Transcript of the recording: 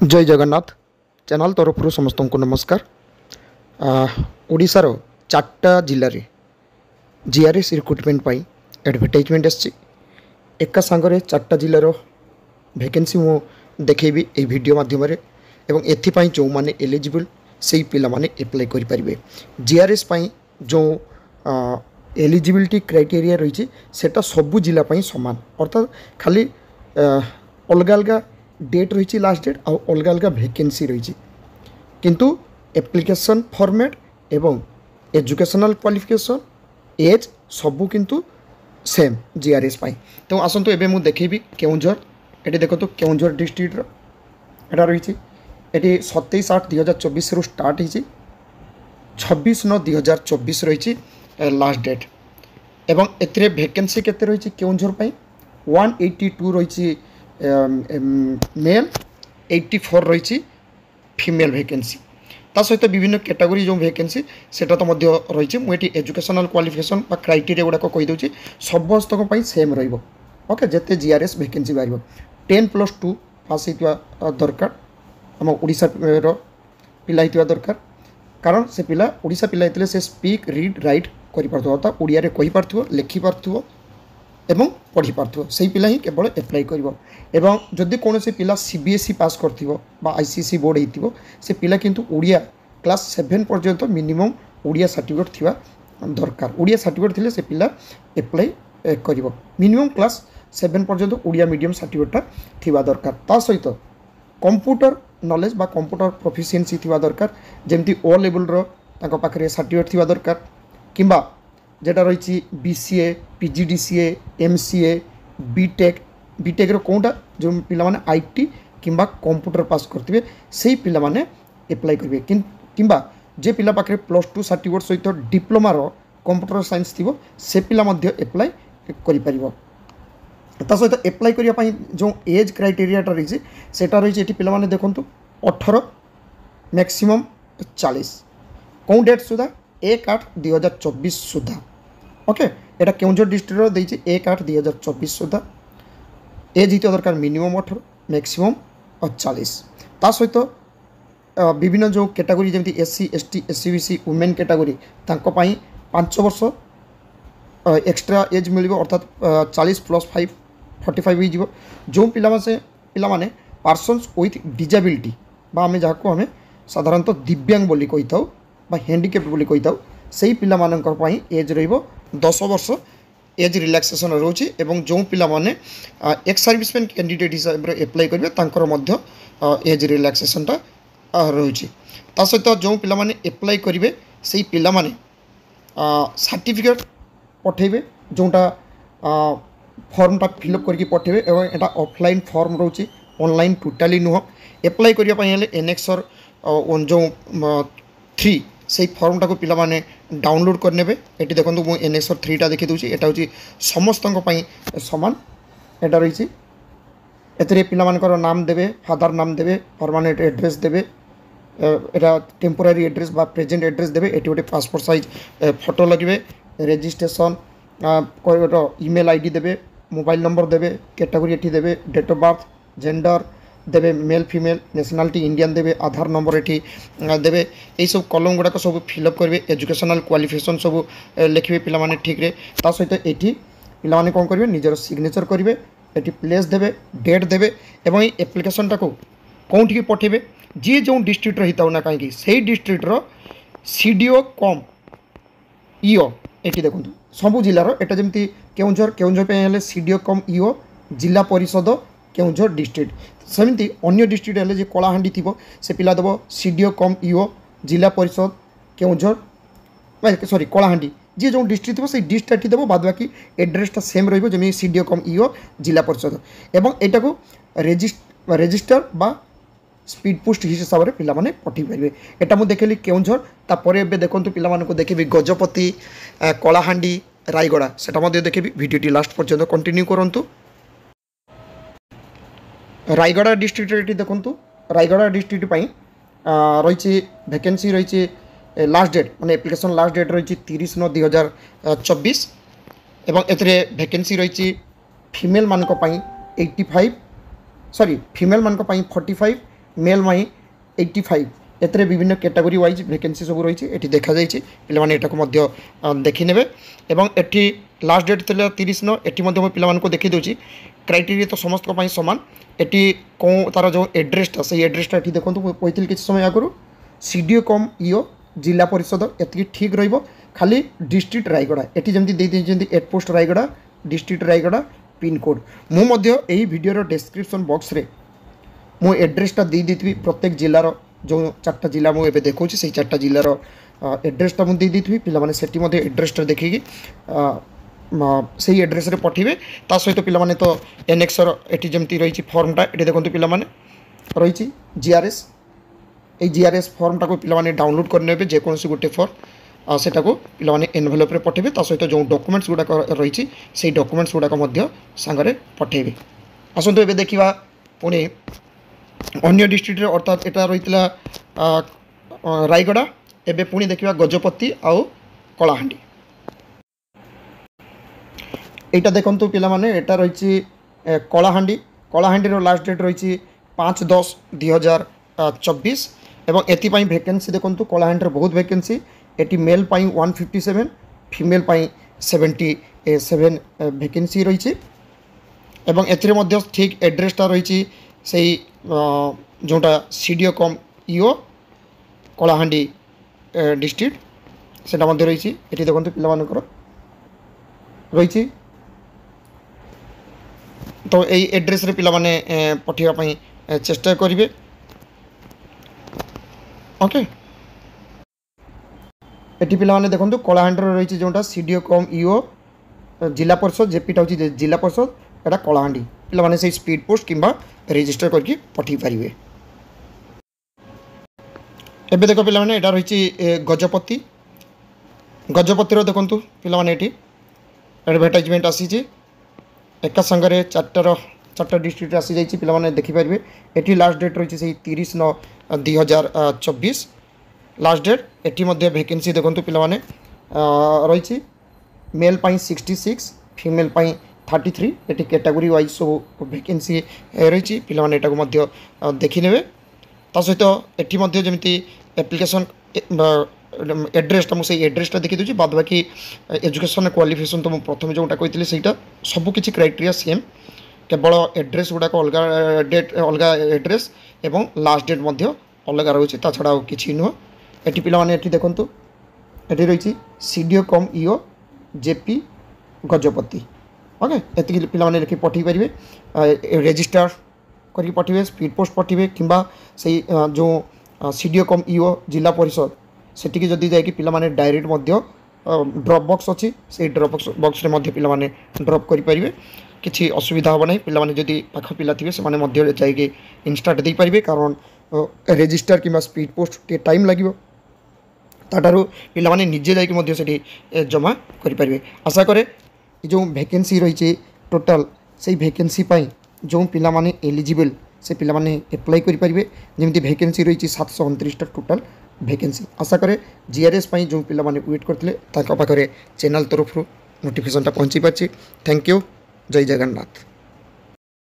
जय जगन्नाथ चैनल तरफ समस्त को नमस्कार। ओडिशार 4टा जिले में जीआरएस रिक्रुटमेंट एडवर्टाइजमेंट आसी एका सांगरे 4टा जिलार वैकेंसी मु देखेबी ए वीडियो माध्यम एवं एथिपाई जो माने एलिजिबल से पिला माने अप्लाई करि परिबे। जीआरएस पाई जो एलिजिबिलिटी क्राइटेरिया रही सेटा सबु जिला पाई समान, अर्थात खाली अलग अलग डेट रही लास्ट डेट और अलग अलग वैकेंसी रही किंतु एप्लिकेशन फॉर्मेट एवं एजुकेशनल क्वालिफिकेशन एज सबू किंतु सेम जीआरएस पाई। तो आसतु एबे मु देखेबी केउंझर। ये देखो तो केउंझर डिस्ट्रिक्ट एटा रही ये 27/8/2024 रु स्टार्ट होती 26/9/2024 रही लास्ट डेट एवं एथिरे वैकेंसी केते रही केउंझर पाई 182 रही मेल 84 रही फीमेल वैकेंसी। ता सहित विभिन्न कैटेगरी जो वैकेंसी सेटा तो मध्य रही मुझे एजुकेशनल क्वालिफिकेशन क्राइटेरिया गुड़ाक कहीदे समस्त सेम रही। ओके जिते जीआरएस वैकेंसी बाहर 10+2 पास होता दरकार आम ओडिशा पिला होता दरकार, कारण से पिला ओडिशा पिला होते से स्पीक रीड राइट कर ओडिया कही पार्थ्व लिखि पार्थ्व एवं पढ़ी पार्थ्व से पिला ही केवल एप्लाई कर। जदि कौन से पिला सीबीएसई पास कर आईसीएसई बोर्ड हो से पिला किंतु ओडिया क्लास 7 पर्यंत मिनिमम ओडिया सर्टिफिकेट थिबा दरकार। ओडिया सर्टिफिकेट थिले से पिला एप्लाई कर मिनिमम क्लास 7 पर्यंत ओडिया मीडियम सर्टिफिकेट थिबा दरकार। ता सहित कंप्यूटर नॉलेज बा कंप्यूटर प्रोफिशिएंसी थिबा दरकार, जेमती ओ लेवल रो ताको पाखरे सर्टिफिकेट थिबा दरकार किंबा जेटा रही BCA PGDCA MCA BTech BTech रो कोंटा जो पिला माने आईटी किंबा कंप्यूटर पास करथिबे सेही पिला माने अप्लाई करिवे किंबा जे पिला पाखरे +2 सर्टिफिकेट सहित डिप्लोमा रो कंप्यूटर साइंस थिबो से पिला मध्य अप्लाई करि परिबो। ता सहित अप्लाई करिया पई जो एज क्राइटेरिया रही सेटा रही एटी पिला माने देखंतु 18 मैक्सिमम 40 कौन डेट सुधा 1/8/2024 सुधा। ओके एटा केउंझर डिस्ट्रिक्ट देछि 1/8/2024 सुधा एज हित दरकार मिनिमम 18 मैक्सिमम 40। ता सहित विभिन्न जो कैटेगरी जमी SC ST SCBC women category तांको पाई 5 वर्ष एक्स्ट्रा एज मिल अर्थात 40+5 45 हो जो पिला माने पर्सन्स विथ डिजेबिलिटी आम जहाँ को आम साधारणतः दिव्यांग बोली कही था हैंडिकेप्ट बोली कही था से पिला मानकर एज रहिबो 10 वर्ष एज रिलैक्सेशन रोचे एवं जो पिला माने एक्स सर्विसमैन कैंडिडेट हिसाब से अप्लाई करेंगे तांकर मध्य एज रिलैक्सेशनटा रोचे। ता सहित जो पिला माने अप्लाई करेंगे से पिला माने सर्टिफिकेट पठेबे जोटा फॉर्मटा फिलअप करके पठेबे एवं एटा ऑफलाइन फॉर्म रोचे ऑनलाइन टोटाली नुह। अप्लाई करने एनेक्सर जो 3 से फॉर्मटा को पिला माने डाउनलोड करने ये देखो मुझे एनेक्सर 3टा देखी दूसरी यहाँ हूँ समस्त सामान एटा रही एते पिला मानकर नाम देवे फादर नाम देवे परमानेंट एड्रेस देवे एटा टेम्पोरारी एड्रेस बा प्रेजेंट एड्रेस देवे ये गोटे पासपोर्ट साइज फोटो लगे रेजिस्ट्रेशन ईमेल आईडी देवे मोबाइल नंबर देवे कैटेगरी एटी देवे डेट ऑफ बर्थ जेंडर देवे मेल फीमेल नेशनलिटी इंडियन देवे आधार नंबर एटी देवे यही सब कलम गुड़ाक सब फिलअप करेंगे एजुकेशनल क्वालिफिकेशन सब लिखे पिला माने ठीक रे। ता सहित ये पिला माने कौन करेंगे निजर सिग्नेचर करेंगे ये प्लेस देवे डेट देवे एवं एप्लिकेशनटा को कौन ठीक पठेबे जी जो डिस्ट्रिक्ट रही था ना कहीं से डिस्ट्रिक्टर सीडीओ कम ईओ ये देखो सबू जिलार एटा जमी केउंझर केउंझर पे सीडीओ कम ईओ जिला परिषद केउंझर डिस्ट्रिक्ट सेमती अन्य डिस्ट्रिक्ट हेले जे कलाहांडी थी से पिला देव सीडीओ कम ईओ जिला परिषद केउंझर सॉरी कलाहांडी जी जो डिस्ट्रिक्ट थी से डिस्ट्रिक्ट देव बाद बाकी एड्रेसटा सेम रही जमी सीडीओ कम ईओ जिला परिषद एवं एटा को रेजिस्टर बा स्पीड पोस्ट हिसाब से पिला माने पठे पारे। एटा मु देखली केउंझर तापर एबे देखंतु पिला माने को देखबी गजपति कलाहांडी रायगड़ा सेटा मध्ये देखबी वीडियोटी लास्ट पर्यंत कंटिन्यू करंतु। रायगड़ा डिस्ट्रिक्ट देखंतु रायगड़ा डिस्ट्रिक्ट पई रही वैकेंसी रही लास्ट डेट माने एप्लिकेशन लास्ट डेट रही 30/9/2024 एवं एथरे वैकेंसी रही फीमेल मानक 85 सॉरी फीमेल मान 45 मेल माई 85 एतरे विभिन्न कैटेगरी वाइज वैकेंसी सब रही है देखा जाइए पिलाने एटा देखी ने एटी लास्ट डेट थी 30 न एटी पे देखी दूसरी क्राइटेरिया तो समस्त सामान एटी कौन तार जो एड्रेसटा से एड्रेसटा ये देखो कहती किसी समय आगुरी सीडीओ कम ईओ जिला परिषद एति ठीक रही खाली डिस्ट्रिक्ट रायगड़ा एटी जमी at post Rayagada district Rayagada pincode मुझे यही वीडियो डिस्क्रिप्शन बॉक्स रे मो एड्रेसटा दे दी प्रत्येक जिलार जो 4टा जिला मुझे देखा से 4टा जिलार एड्रेसटा मुझे दे दी पिला से एड्रेसटा देखिकी से एड्रेस रे पठेबे ता सहित पिला तो एनेक्सर एटी जमी रही फर्मटा ये देखो पिला रही जीआरएस ये जीआरएस फर्मटा को पिला डाउनलोड करने जेकोसी गोटे फर्म सेटा को पिला एनवेलप रे पठेबे ता सहित जो डॉक्यूमेंट्स गुड़ाक रही से डॉक्यूमेंट्स गुड़ाक सांगरे पठेबे। आसतु एबे देखिबा पुणी अन्य डिस्ट्रिक्ट अर्थात एटा रही रायगड़ा एबे पुणी देखिबा गजपति आउ कलाहांडी एटा देखंतु पिला माने एटा रही कलाहांडी कलाहांडी लास्ट डेट रही 5/10/2024 एवं एथिपाई वैकेंसी देखंतु कलाहांडी बहुत वैकेंसी एटी मेल पाई 157 फीमेल पाई 77 वैकेंसी रही एवं एथिरे मध्य ठीक एड्रेसटा रही से जोटा सीडीओ कम ईओ कलाहांडी डिस्ट्रिक्ट सेटा मध्य रही एटी देखंतु पिला मानकर रही तो यही एड्रेस रे पिला माने पठेवाई चेष्टा करेंगे। ओके एटी पिला माने देखंतु कलाहांडी रही जोटा सीडीओ कम ईओ जिला परिषद जेपीटा होची जिला परिषद एटा कलाहांडी पिला माने से स्पीड पोस्ट किंबा रजिस्टर करके पठे पारिबे। एबे देखो पिला माने एटा रही गजपति गजपतिर देखंतु पिला माने एटी एडवर्टाइजमेंट आसी एका संगे 4टा डिस्ट्रिक्ट आसी जाइए पिला देखिपारे एटी लास्ट डेट रही से 30/9/2024 लास्ट डेट एटी वैकेंसी देखो पिला रही मेल पाई 66 फीमेल पाई 33 एटी कैटेगरी वाइज सब वैकेंसी रही पिला देखी ने सहित एटी जमी एप्लिकेशन एड्रेसटा मुझे एड्रेसटा देखी दूसरी बाद बाकी एजुकेशन क्वालिफिकेशन तो प्रथम जोटा कही से सबकि क्राइटेरिया सेम केवल एड्रेस गुड़ाक अलग डेट अलग एड्रेस एवं लास्ट डेट अलग रोचे ता छड़ा कि नुह एटी पिला देखु ये रही सीडीओ कम ईओ जेपी गजपति ओके एति पिला लिखि पठे पारे रजिस्टर करके पठे स्पीड पोस्ट पठे कि जो सीडीओ कम ईओ जिला परिषद सेटिकी जदि जाकि पिला माने डायरेक्ट ड्रॉप बॉक्स अच्छी से ड्रॉप बॉक्स रे पिला माने ड्रॉप करि परिबे किछि असुविधा हो नहीं पिला माने जदि पाख पिला थिबे से माने मध्य जाइके इंस्टाट दे पारिबे कारण रजिस्टर किंबा स्पीड पोस्ट टे टाइम लागिबो ताटारु पिला माने निजे जाइके मध्य सेठी जमा करि परिबे। आशा करे जो वैकेंसी रही टोटाल से वैकेंसी पाई जो पिला माने एलिजिबल से पिला माने अप्लाई करि परिबे जेमति वैकेंसी रही 729 टोटाल वैकेंसी। आशा करे जीआरएस पाई जो पिला माने वेट करथिले ताका पाखरे चैनल तरफ नोटिफिकेशनटा पहुँची पाछि। Thank you. जय जगन्नाथ।